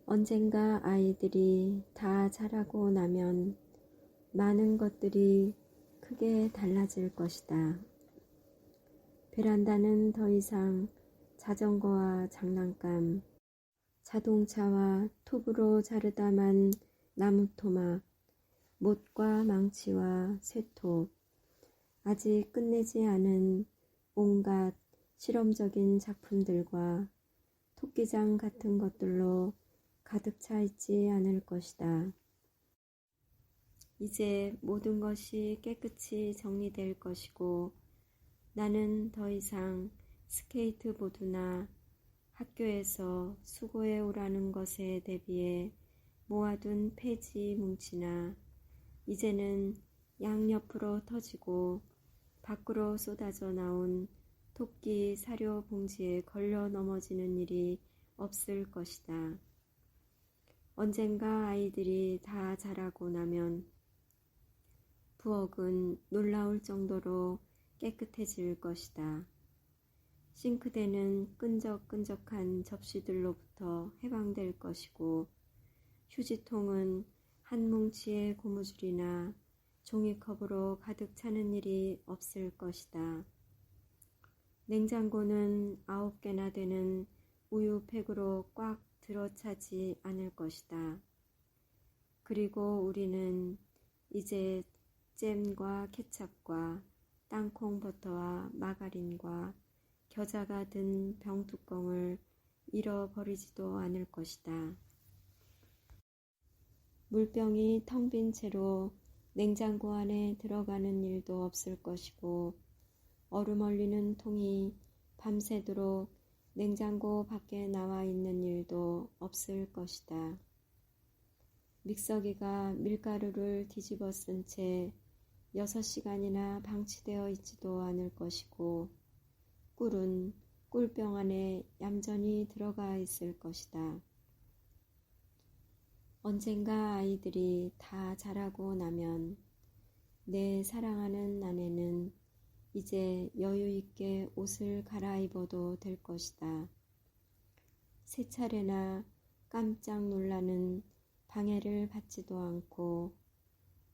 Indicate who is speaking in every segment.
Speaker 1: 언젠가 아이들이 다 자라고 나면 많은 것들이 크게 달라질 것이다. 베란다는 더 이상 자전거와 장난감, 자동차와 톱으로 자르다만 나무 토막, 못과 망치와 쇠톱, 아직 끝내지 않은 온갖 실험적인 작품들과 토끼장 같은 것들로 가득 차 있지 않을 것이다. 이제 모든 것이 깨끗이 정리될 것이고 나는 더 이상 스케이트보드나 학교에서 수고해 오라는 것에 대비해 모아둔 폐지 뭉치나 이제는 양옆으로 터지고 밖으로 쏟아져 나온 토끼 사료 봉지에 걸려 넘어지는 일이 없을 것이다. 언젠가 아이들이 다 자라고 나면 부엌은 놀라울 정도로 깨끗해질 것이다. 싱크대는 끈적끈적한 접시들로부터 해방될 것이고 휴지통은 한 뭉치의 고무줄이나 종이컵으로 가득 차는 일이 없을 것이다. 냉장고는 9개나 되는 우유팩으로 꽉 들어차지 않을 것이다. 그리고 우리는 이제 잼과 케찹과 땅콩 버터와 마가린과 겨자가 든 병뚜껑을 잃어버리지도 않을 것이다. 물병이 텅 빈 채로 냉장고 안에 들어가는 일도 없을 것이고 얼음 얼리는 통이 밤새도록 냉장고 밖에 나와 있는 일도 없을 것이다. 믹서기가 밀가루를 뒤집어 쓴 채 6시간이나 방치되어 있지도 않을 것이고 꿀은 꿀병 안에 얌전히 들어가 있을 것이다. 언젠가 아이들이 다 자라고 나면 내 사랑하는 아내는 이제 여유 있게 옷을 갈아입어도 될 것이다. 세 차례나 깜짝 놀라는 방해를 받지도 않고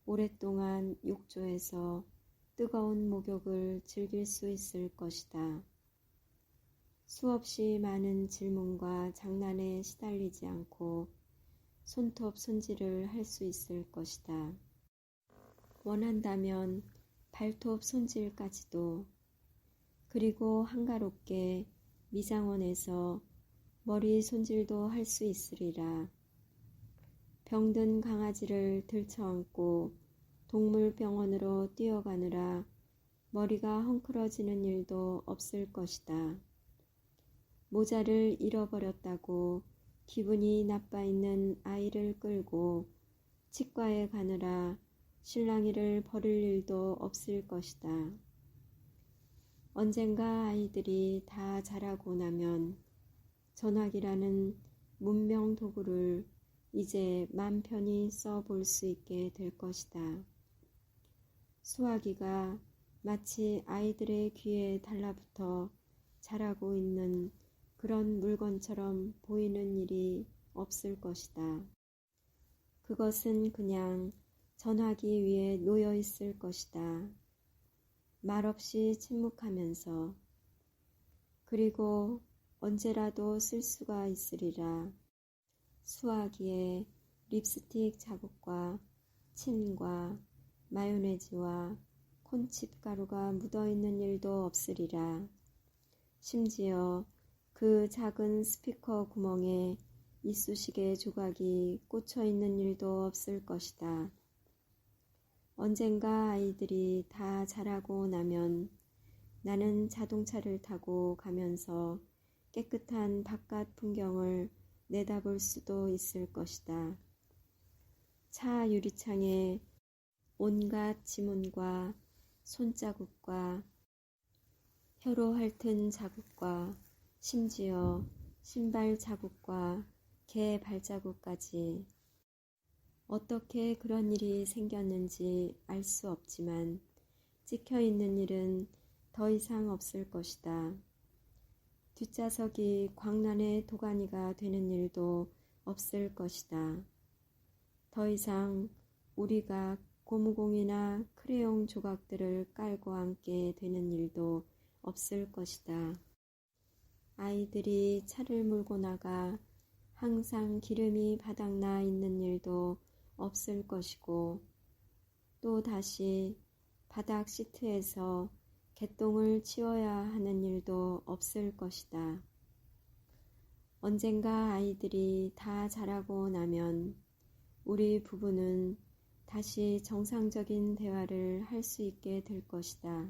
Speaker 1: 오랫동안 욕조에서 뜨거운 목욕을 즐길 수 있을 것이다. 수없이 많은 질문과 장난에 시달리지 않고 손톱 손질을 할 수 있을 것이다. 원한다면 발톱 손질까지도. 그리고 한가롭게 미장원에서 머리 손질도 할 수 있으리라. 병든 강아지를 들쳐안고 동물병원으로 뛰어가느라 머리가 헝클어지는 일도 없을 것이다. 모자를 잃어버렸다고 기분이 나빠 있는 아이를 끌고 치과에 가느라 실랑이를 벌일 일도 없을 것이다. 언젠가 아이들이 다 자라고 나면 전화기라는 문명 도구를 이제 맘 편히 써볼 수 있게 될 것이다. 수화기가 마치 아이들의 귀에 달라붙어 자라고 있는 그런 물건처럼 보이는 일이 없을 것이다. 그것은 그냥 전화기 위에 놓여 있을 것이다. 말없이 침묵하면서. 그리고 언제라도 쓸 수가 있으리라. 수화기에 립스틱 자국과 침과 마요네즈와 콘칩 가루가 묻어있는 일도 없으리라. 심지어 그 작은 스피커 구멍에 이쑤시개 조각이 꽂혀 있는 일도 없을 것이다. 언젠가 아이들이 다 자라고 나면 나는 자동차를 타고 가면서 깨끗한 바깥 풍경을 내다볼 수도 있을 것이다. 차 유리창에 온갖 지문과 손자국과 혀로 핥은 자국과 심지어 신발 자국과 개 발자국까지. 어떻게 그런 일이 생겼는지 알 수 없지만 찍혀 있는 일은 더 이상 없을 것이다. 뒷좌석이 광란의 도가니가 되는 일도 없을 것이다. 더 이상 우리가 고무공이나 크레용 조각들을 깔고 앉게 되는 일도 없을 것이다. 아이들이 차를 몰고 나가 항상 기름이 바닥나 있는 일도 없을 것이고, 또 다시 바닥 시트에서 개똥을 치워야 하는 일도 없을 것이다. 언젠가 아이들이 다 자라고 나면 우리 부부는 다시 정상적인 대화를 할 수 있게 될 것이다.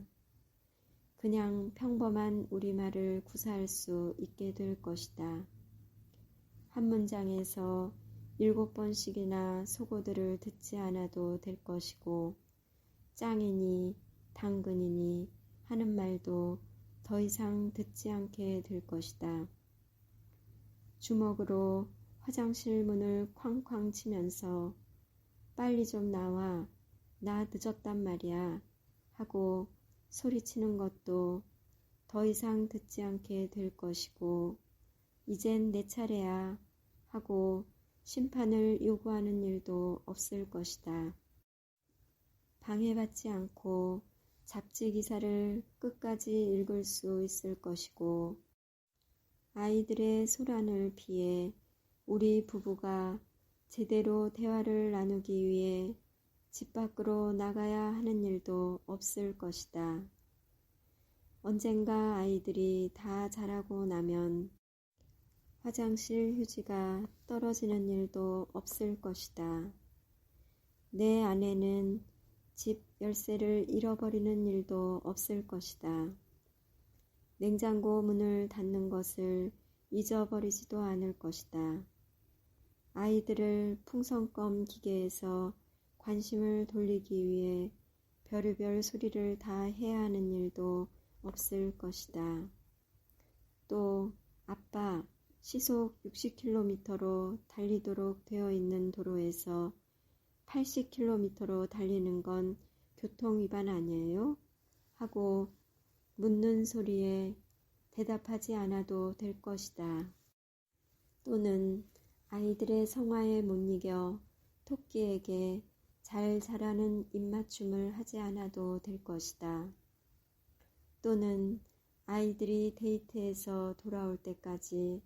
Speaker 1: 그냥 평범한 우리말을 구사할 수 있게 될 것이다. 한 문장에서 7번씩이나 속어들을 듣지 않아도 될 것이고, 짱이니 당근이니 하는 말도 더 이상 듣지 않게 될 것이다. 주먹으로 화장실 문을 쾅쾅 치면서 빨리 좀 나와, 나 늦었단 말이야 하고 소리치는 것도 더 이상 듣지 않게 될 것이고, 이젠 내 차례야 하고 심판을 요구하는 일도 없을 것이다. 방해받지 않고 잡지 기사를 끝까지 읽을 수 있을 것이고, 아이들의 소란을 피해 우리 부부가 제대로 대화를 나누기 위해 집 밖으로 나가야 하는 일도 없을 것이다. 언젠가 아이들이 다 자라고 나면 화장실 휴지가 떨어지는 일도 없을 것이다. 내 아내는 집 열쇠를 잃어버리는 일도 없을 것이다. 냉장고 문을 닫는 것을 잊어버리지도 않을 것이다. 아이들을 풍선껌 기계에서 관심을 돌리기 위해 별의별 소리를 다 해야 하는 일도 없을 것이다. 또 아빠, 시속 60km로 달리도록 되어 있는 도로에서 80km로 달리는 건 교통위반 아니에요? 하고 묻는 소리에 대답하지 않아도 될 것이다. 또는 아이들의 성화에 못 이겨 토끼에게 잘 자라는 입맞춤을 하지 않아도 될 것이다. 또는 아이들이 데이트에서 돌아올 때까지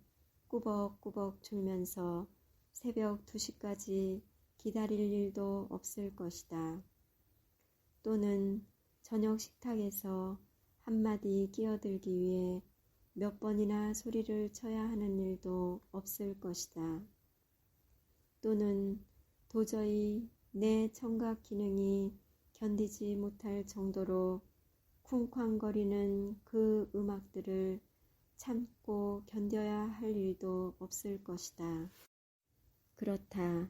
Speaker 1: 꾸벅꾸벅 졸면서 새벽 2시까지 기다릴 일도 없을 것이다. 또는 저녁 식탁에서 한마디 끼어들기 위해 몇 번이나 소리를 쳐야 하는 일도 없을 것이다. 또는 도저히 내 청각 기능이 견디지 못할 정도로 쿵쾅거리는 그 음악들을 참고 견뎌야 할 일도 없을 것이다. 그렇다.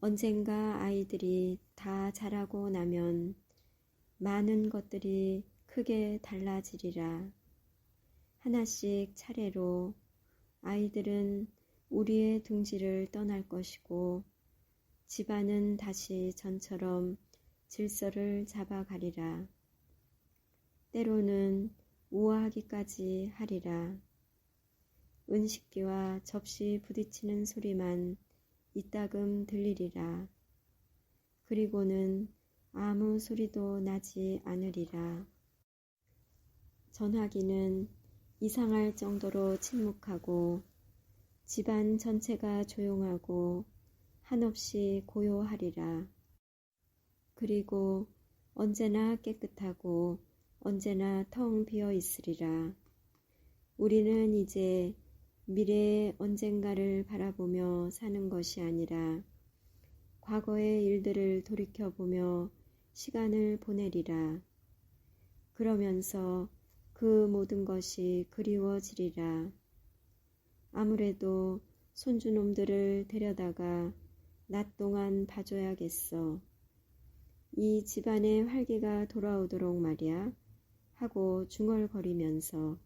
Speaker 1: 언젠가 아이들이 다 자라고 나면 많은 것들이 크게 달라지리라. 하나씩 차례로 아이들은 우리의 둥지를 떠날 것이고, 집안은 다시 전처럼 질서를 잡아가리라. 때로는 우아하기까지 하리라. 은식기와 접시 부딪히는 소리만 이따금 들리리라. 그리고는 아무 소리도 나지 않으리라. 전화기는 이상할 정도로 침묵하고 집안 전체가 조용하고 한없이 고요하리라. 그리고 언제나 깨끗하고 언제나 텅 비어 있으리라. 우리는 이제 미래의 언젠가를 바라보며 사는 것이 아니라 과거의 일들을 돌이켜보며 시간을 보내리라. 그러면서 그 모든 것이 그리워지리라. 아무래도 손주놈들을 데려다가 낮 동안 봐줘야겠어. 이 집안의 활기가 돌아오도록 말이야. 하고 중얼거리면서